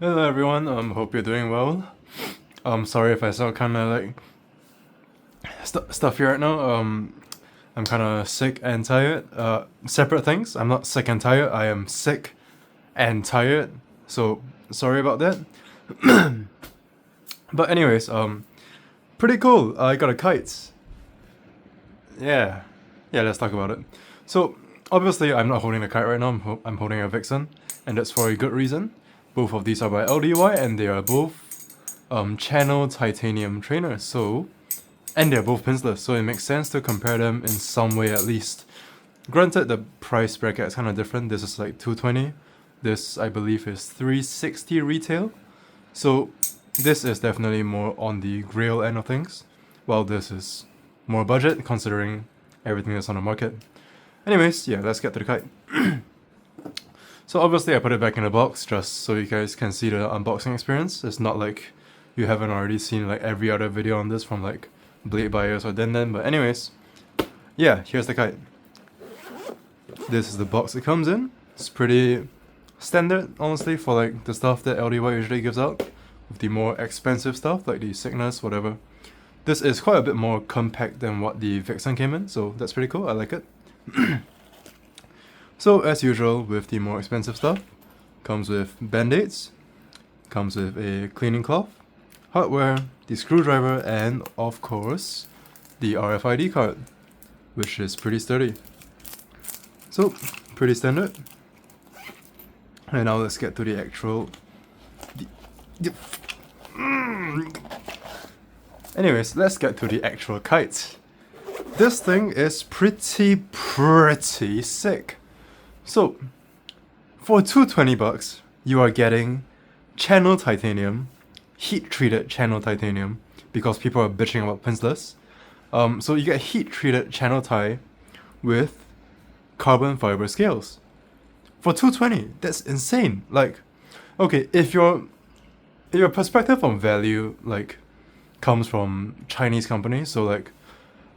Hello everyone, hope you're doing well. Sorry if I sound kinda like stuffy right now. I'm kinda sick and tired. Separate things. I'm not sick and tired, I am sick and tired. So, sorry about that. But anyways, pretty cool. I got a kite. Yeah. Yeah, let's talk about it. So, obviously I'm not holding a kite right now, I'm holding a Vixen. And that's for a good reason. Both of these are by LDY and they are both channel titanium trainers, and they're both pinsless, so it makes sense to compare them in some way at least. Granted, the price bracket is kind of different. This is like 220. This, I believe, is 360 retail. So this is definitely more on the grail end of things, while this is more budget considering everything that's on the market. Anyways, yeah, let's get to the kite. So obviously I put it back in the box just so you guys can see the unboxing experience. It's not like you haven't already seen like every other video on this from like Blade Buyers or Den, but anyways, yeah, here's the kite. This is the box it comes in. It's pretty standard, honestly, for like the stuff that LDY usually gives out. With the more expensive stuff like the Cygnus, whatever. This is quite a bit more compact than what the Vixen came in, so that's pretty cool, I like it. So as usual with the more expensive stuff, comes with band-aids, comes with a cleaning cloth, hardware, the screwdriver, and of course the RFID card, which is pretty sturdy. So pretty standard. And now let's get to the actual Anyways, let's get to the actual kite. This thing is pretty sick. So, for $220, you are getting channel titanium, heat-treated channel titanium, because people are bitching about pinsless. So you get heat-treated channel tie with carbon fiber scales. For $220, that's insane. Like, okay, if your perspective on value like comes from Chinese companies, so like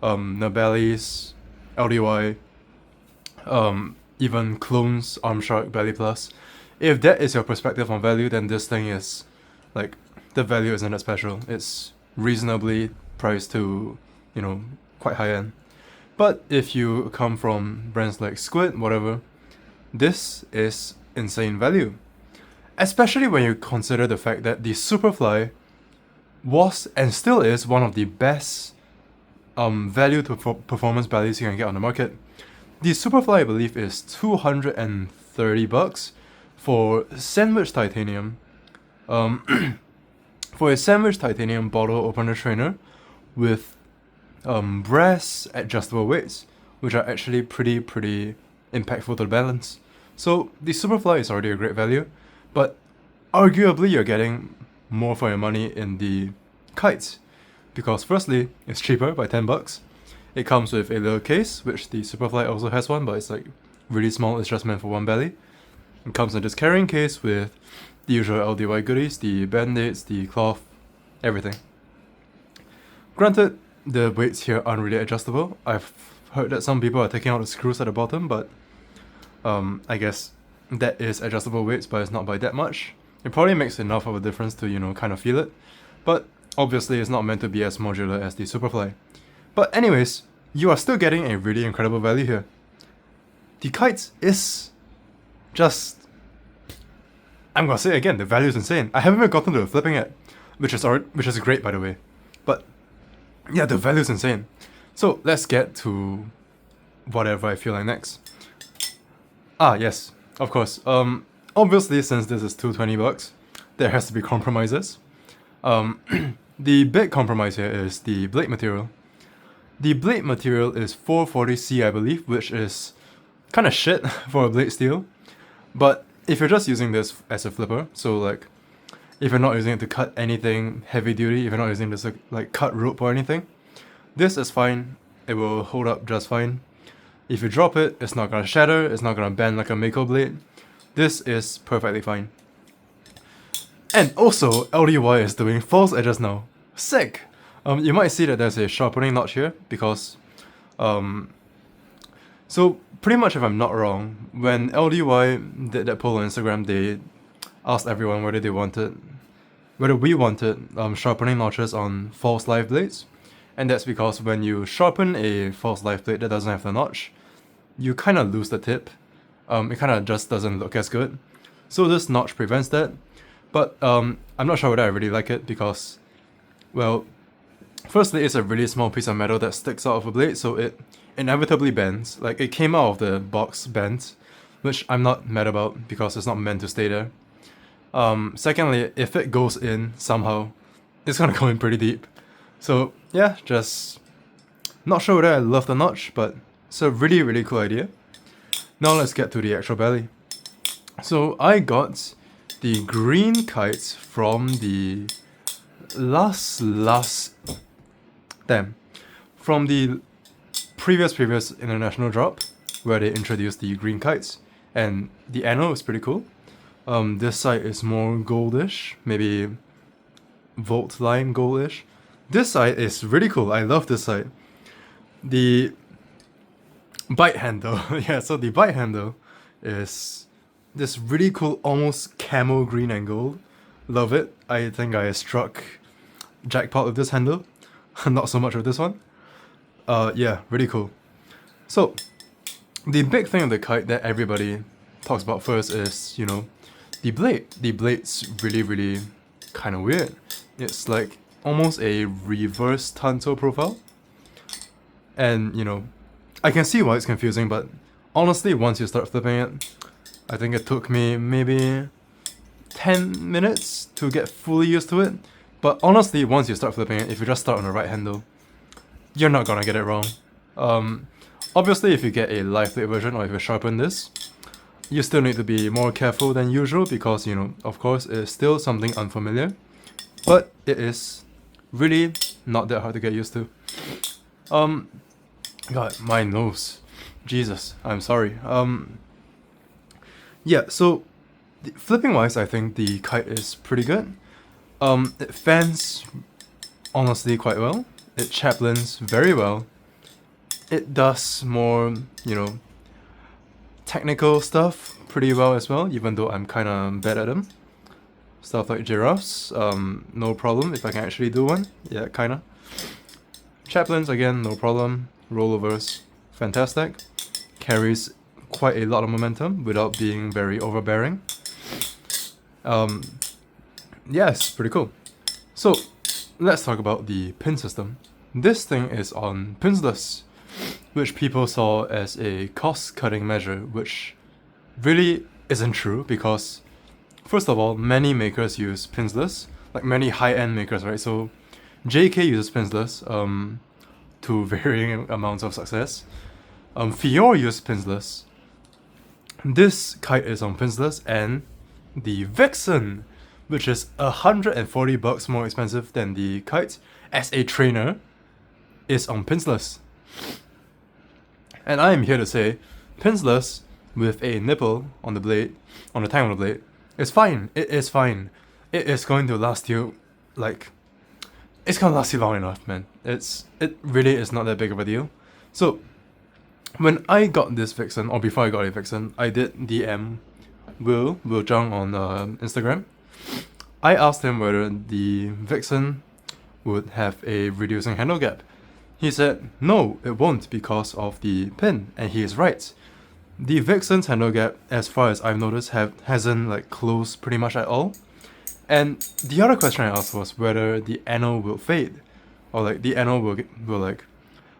Nabelis, LDY, even Clones, Armshark, Belly Plus. If that is your perspective on value, then this thing is like the value isn't that special. It's reasonably priced to, quite high end. But if you come from brands like Squid, whatever, this is insane value. Especially when you consider the fact that the Superfly was and still is one of the best value to performance bellies you can get on the market. The Superfly, I believe, is $230 for sandwich titanium. For a sandwich titanium bottle opener trainer with brass adjustable weights, which are actually pretty impactful to the balance. So the Superfly is already a great value, but arguably you're getting more for your money in the kites, because firstly, it's cheaper by $10. It comes with a little case, which the Superfly also has one, but it's like really small, it's just meant for one belly. It comes in this carrying case with the usual LDY goodies, the band-aids, the cloth, everything. Granted, the weights here aren't really adjustable. I've heard that some people are taking out the screws at the bottom, but I guess that is adjustable weights, but it's not by that much. It probably makes enough of a difference to, kind of feel it, but obviously it's not meant to be as modular as the Superfly. But anyways, you are still getting a really incredible value here. The kite is just... I'm gonna say it again, the value is insane. I haven't even gotten to flipping it, which is great, by the way. But yeah, the value is insane. So let's get to whatever I feel like next. Yes, of course. Obviously, since this is $220, there has to be compromises. The big compromise here is the blade material. The blade material is 440C, I believe, which is kind of shit for a blade steel. But if you're just using this as a flipper, so like, if you're not using it to cut anything heavy duty, if you're not using this to like cut rope or anything, this is fine. It will hold up just fine. If you drop it, it's not gonna shatter, it's not gonna bend like a Mako blade. This is perfectly fine. And also, LDY is doing false edges now. Sick! You might see that there's a sharpening notch here, because... So, pretty much if I'm not wrong, when LDY did that poll on Instagram, they asked everyone whether we wanted sharpening notches on false live blades, and that's because when you sharpen a false live blade that doesn't have the notch, you kind of lose the tip. It kind of just doesn't look as good. So this notch prevents that, but I'm not sure whether I really like it because, well, firstly, it's a really small piece of metal that sticks out of a blade, so it inevitably bends. Like, it came out of the box bent, which I'm not mad about because it's not meant to stay there. Secondly, if it goes in somehow, it's gonna go in pretty deep. So yeah, just not sure whether I love the notch, but it's a really, really cool idea. Now let's get to the actual belly. So I got the green kites from the from the previous international drop where they introduced the green kites, and the anno is pretty cool. This side is more goldish, maybe Volt Line goldish. This side is really cool. I love this side. The bite handle, yeah. So the bite handle is this really cool, almost camo green and gold. Love it. I think I struck jackpot with this handle. Not so much with this one. Yeah, really cool. So the big thing of the kite that everybody talks about first is, you know, the blade. The blade's really, really kind of weird. It's like almost a reverse tanto profile. And, you know, I can see why it's confusing, but honestly, once you start flipping it, I think it took me maybe 10 minutes to get fully used to it. But honestly, once you start flipping it, if you just start on the right handle, you're not gonna get it wrong. Obviously, if you get a live blade version or if you sharpen this, you still need to be more careful than usual because, you know, of course, it's still something unfamiliar. But it is really not that hard to get used to. God, my nose. Jesus, I'm sorry. Yeah, so flipping wise, I think the kite is pretty good. It fans honestly quite well. It chaplains very well. It does more, you know, technical stuff pretty well as well, even though I'm kind of bad at them. Stuff like giraffes, no problem if I can actually do one. Yeah, kind of. Chaplains, again, no problem. Rollovers, fantastic. Carries quite a lot of momentum without being very overbearing. Yes, pretty cool. So, let's talk about the pin system. This thing is on pinsless, which people saw as a cost-cutting measure, which really isn't true because, first of all, many makers use pinsless, like many high-end makers, right? So, JK uses pinsless to varying amounts of success. Fior uses pinsless. This kite is on pinsless, and the Vixen, which is $140 more expensive than the kite, as a trainer, is on pinsless. And I am here to say, pinsless with a nipple on the blade, on the tang of the blade, is fine. It is fine. It is going to last you, like, it's gonna last you long enough, man. It really is not that big of a deal. So, when I got this Vixen, or before I got a Vixen, I did DM Will Zhang on Instagram. I asked him whether the Vixen would have a reducing handle gap. He said, no, it won't because of the pin, and he is right. The Vixen's handle gap, as far as I've noticed, hasn't like closed pretty much at all. And the other question I asked was whether the anno will fade, or like the anno will like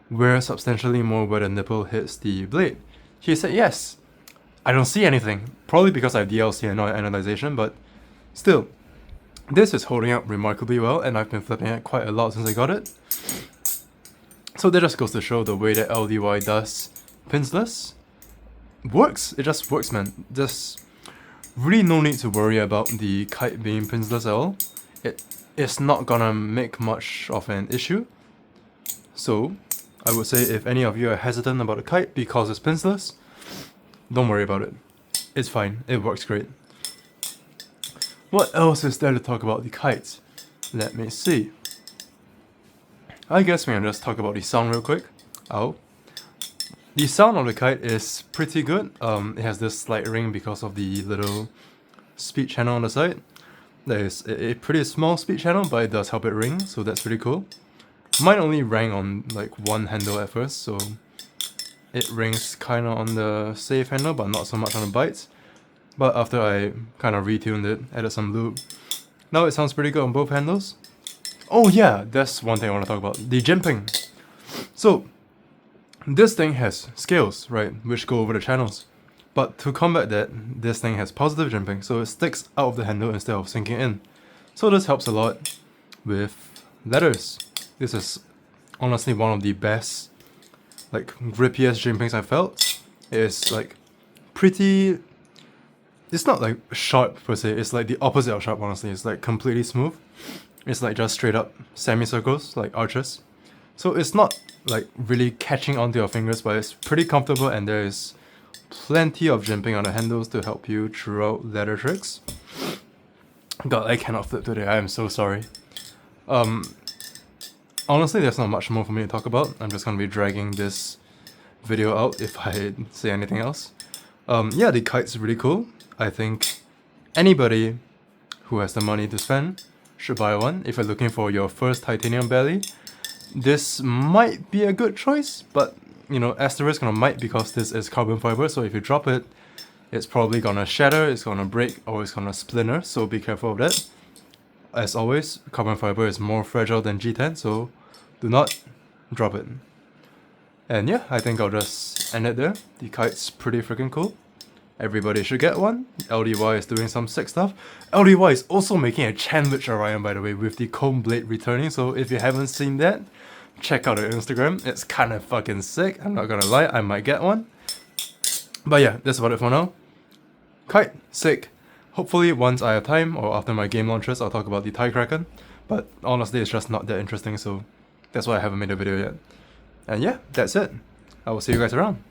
wear substantially more where the nipple hits the blade. He said yes. I don't see anything, probably because I have DLC and not anodization, but still, this is holding up remarkably well, and I've been flipping it quite a lot since I got it. So that just goes to show the way that LDY does pinsless works. It just works, man. Just really no need to worry about the kite being pinsless at all. It's not gonna make much of an issue. So I would say if any of you are hesitant about the kite because it's pinsless, don't worry about it. It's fine. It works great. What else is there to talk about the kite? Let me see. I guess we can just talk about the sound real quick. The sound of the kite is pretty good. It has this slight ring because of the little speed channel on the side. There is a pretty small speed channel, but it does help it ring, so that's pretty cool. Mine only rang on like one handle at first, so it rings kind of on the safe handle, but not so much on the bites. But after I kind of retuned it, added some lube, now it sounds pretty good on both handles. Oh yeah, that's one thing I want to talk about, the jimping. So this thing has scales, right, which go over the channels. But to combat that, this thing has positive jimping, so it sticks out of the handle instead of sinking in. So this helps a lot with leathers. This is honestly one of the best, like, grippiest jimpings I've felt. It is like pretty, it's not like sharp per se, it's like the opposite of sharp, honestly. It's like completely smooth. It's like just straight up semicircles, like arches. So it's not like really catching onto your fingers, but it's pretty comfortable, and there is plenty of jimping on the handles to help you throughout leather tricks. God, I cannot flip today, I am so sorry. Honestly, there's not much more for me to talk about. I'm just gonna be dragging this video out if I say anything else. Yeah, the kite's really cool. I think anybody who has the money to spend should buy one. If you're looking for your first titanium belly, this might be a good choice, but you know, asterisk on might, because this is carbon fiber, so if you drop it, it's probably gonna shatter, it's gonna break, or it's gonna splinter, so be careful of that. As always, carbon fiber is more fragile than G10, so do not drop it. And yeah, I think I'll just end it there. The kite's pretty freaking cool. Everybody should get one. LDY is doing some sick stuff. LDY is also making a Chandwich Orion, by the way, with the comb blade returning, so if you haven't seen that, check out their Instagram. It's kind of fucking sick, I'm not gonna lie, I might get one. But yeah, that's about it for now. Kite, sick. Hopefully once I have time, or after my game launches, I'll talk about the Thai Kraken. But honestly, it's just not that interesting, so that's why I haven't made a video yet. And yeah, that's it. I will see you guys around.